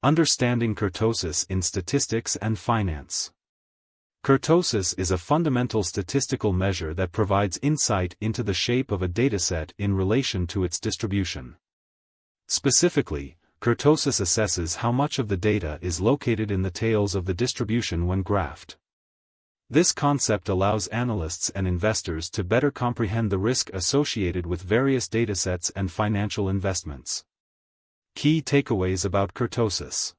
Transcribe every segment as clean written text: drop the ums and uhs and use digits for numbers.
Understanding kurtosis in statistics and finance. Kurtosis is a fundamental statistical measure that provides insight into the shape of a dataset in relation to its distribution. Specifically, kurtosis assesses how much of the data is located in the tails of the distribution when graphed. This concept allows analysts and investors to better comprehend the risk associated with various datasets and financial investments. Key takeaways about kurtosis.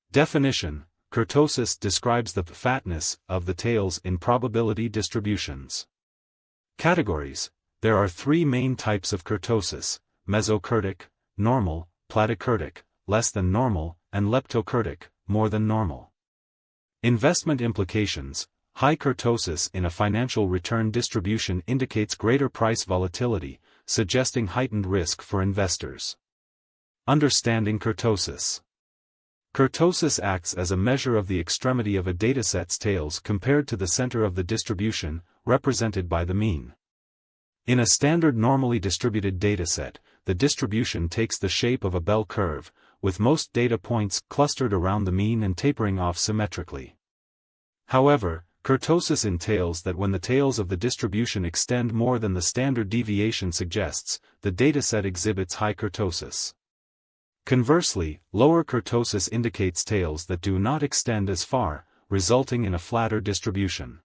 Definition: kurtosis describes the fatness of the tails in probability distributions. Categories: there are three main types of kurtosis: mesokurtic, normal, platykurtic, less than normal, and leptokurtic, more than normal. Investment implications: high kurtosis in a financial return distribution indicates greater price volatility, suggesting heightened risk for investors. Understanding kurtosis. Kurtosis acts as a measure of the extremity of a dataset's tails compared to the center of the distribution, represented by the mean. In a standard normally distributed dataset, the distribution takes the shape of a bell curve, with most data points clustered around the mean and tapering off symmetrically. However, kurtosis entails that when the tails of the distribution extend more than the standard deviation suggests, the dataset exhibits high kurtosis. Conversely, lower kurtosis indicates tails that do not extend as far, resulting in a flatter distribution.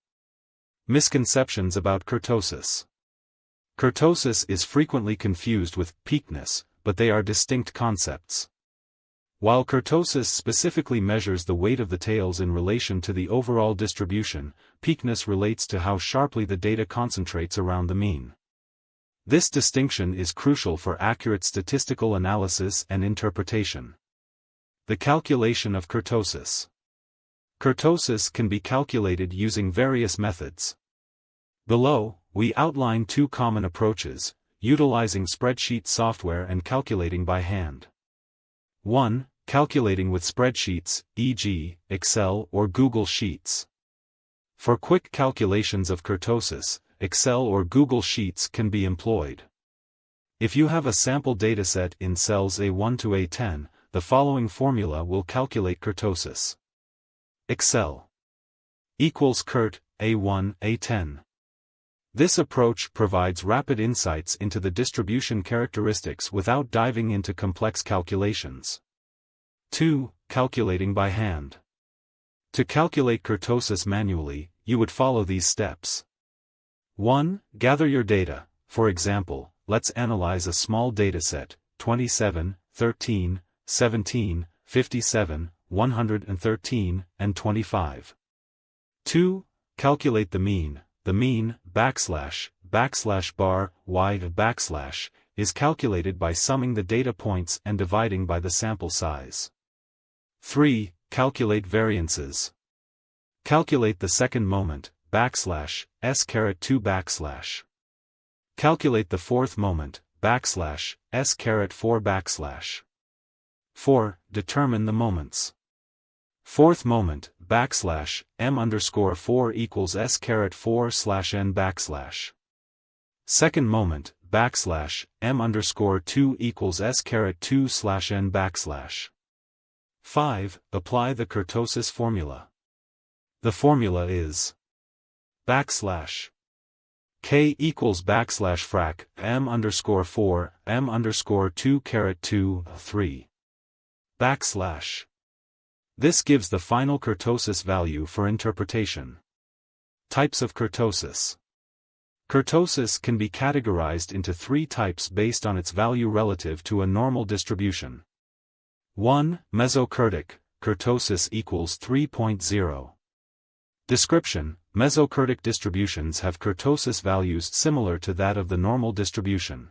Misconceptions about kurtosis. Kurtosis is frequently confused with peakness, but they are distinct concepts. While kurtosis specifically measures the weight of the tails in relation to the overall distribution, peakness relates to how sharply the data concentrates around the mean. This distinction is crucial for accurate statistical analysis and interpretation. The calculation of kurtosis. Kurtosis can be calculated using various methods. Below, we outline two common approaches, utilizing spreadsheet software and calculating by hand. 1. Calculating with spreadsheets, e.g., Excel or Google Sheets. For quick calculations of kurtosis, Excel or Google Sheets can be employed. If you have a sample dataset in cells A1 to A10, the following formula will calculate kurtosis. Excel equals kurt, A1, A10. This approach provides rapid insights into the distribution characteristics without diving into complex calculations. 2. Calculating by hand. To calculate kurtosis manually, you would follow these steps. 1. Gather your data. For example, let's analyze a small dataset, 27, 13, 17, 57, 113, and 25. 2. Calculate the mean. The mean, \\bar, y, is calculated by summing the data points and dividing by the sample size. 3. Calculate variances. Calculate the second moment, \s_2. Calculate the fourth moment, \s_4. 4. Determine the moments. Fourth moment, \m_4 equals s_4/n. Second moment, \m_2 equals s_2/n. 5. Apply the kurtosis formula. The formula is K equals \frac m_4 m_2 3. This gives the final kurtosis value for interpretation. Types of kurtosis. Kurtosis can be categorized into three types based on its value relative to a normal distribution. 1. Mesokurtic, kurtosis equals 3.0. Description: mesokurtic distributions have kurtosis values similar to that of the normal distribution.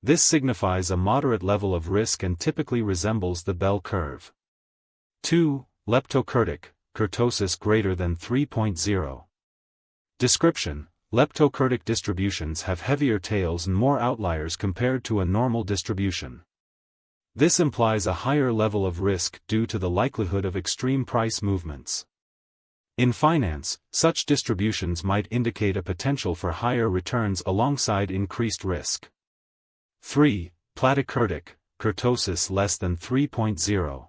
This signifies a moderate level of risk and typically resembles the bell curve. 2. Leptokurtic, kurtosis greater than 3.0. Description: leptokurtic distributions have heavier tails and more outliers compared to a normal distribution. This implies a higher level of risk due to the likelihood of extreme price movements. In finance, such distributions might indicate a potential for higher returns alongside increased risk. 3. Platykurtic, kurtosis less than 3.0.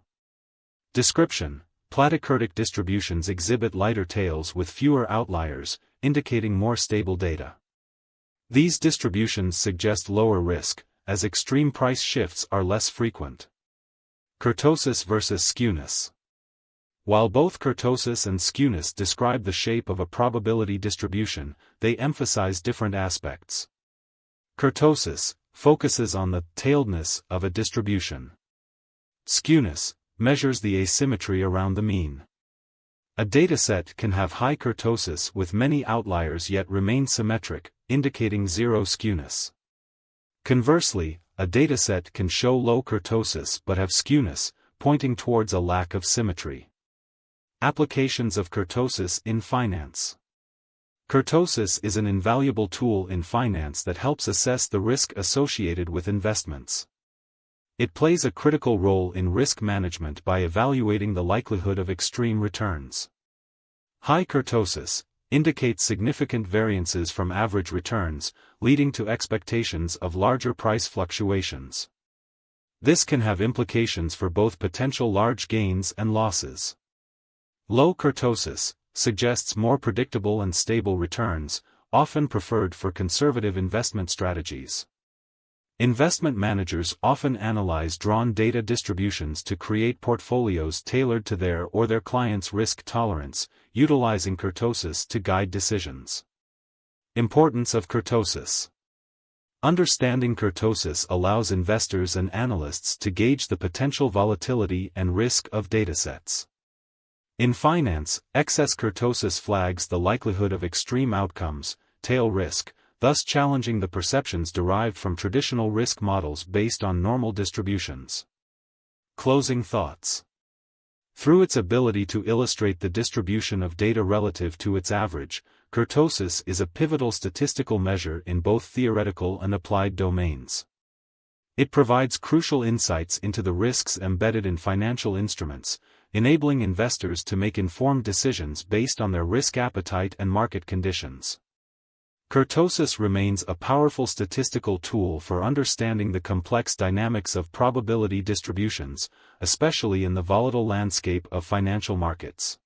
Description: platykurtic distributions exhibit lighter tails with fewer outliers, indicating more stable data. These distributions suggest lower risk, as extreme price shifts are less frequent. Kurtosis versus skewness. While both kurtosis and skewness describe the shape of a probability distribution, they emphasize different aspects. Kurtosis focuses on the tailedness of a distribution. Skewness measures the asymmetry around the mean. A dataset can have high kurtosis with many outliers yet remain symmetric, indicating zero skewness. Conversely, a dataset can show low kurtosis but have skewness, pointing towards a lack of symmetry. Applications of kurtosis in finance. Kurtosis is an invaluable tool in finance that helps assess the risk associated with investments. It plays a critical role in risk management by evaluating the likelihood of extreme returns. High kurtosis indicates significant variances from average returns, leading to expectations of larger price fluctuations. This can have implications for both potential large gains and losses. Low kurtosis suggests more predictable and stable returns, often preferred for conservative investment strategies. Investment managers often analyze drawn data distributions to create portfolios tailored to their or their clients' risk tolerance, utilizing kurtosis to guide decisions. Importance of kurtosis. Understanding kurtosis allows investors and analysts to gauge the potential volatility and risk of datasets. In finance, excess kurtosis flags the likelihood of extreme outcomes, tail risk, thus challenging the perceptions derived from traditional risk models based on normal distributions. Closing thoughts. Through its ability to illustrate the distribution of data relative to its average, kurtosis is a pivotal statistical measure in both theoretical and applied domains. It provides crucial insights into the risks embedded in financial instruments, enabling investors to make informed decisions based on their risk appetite and market conditions. Kurtosis remains a powerful statistical tool for understanding the complex dynamics of probability distributions, especially in the volatile landscape of financial markets.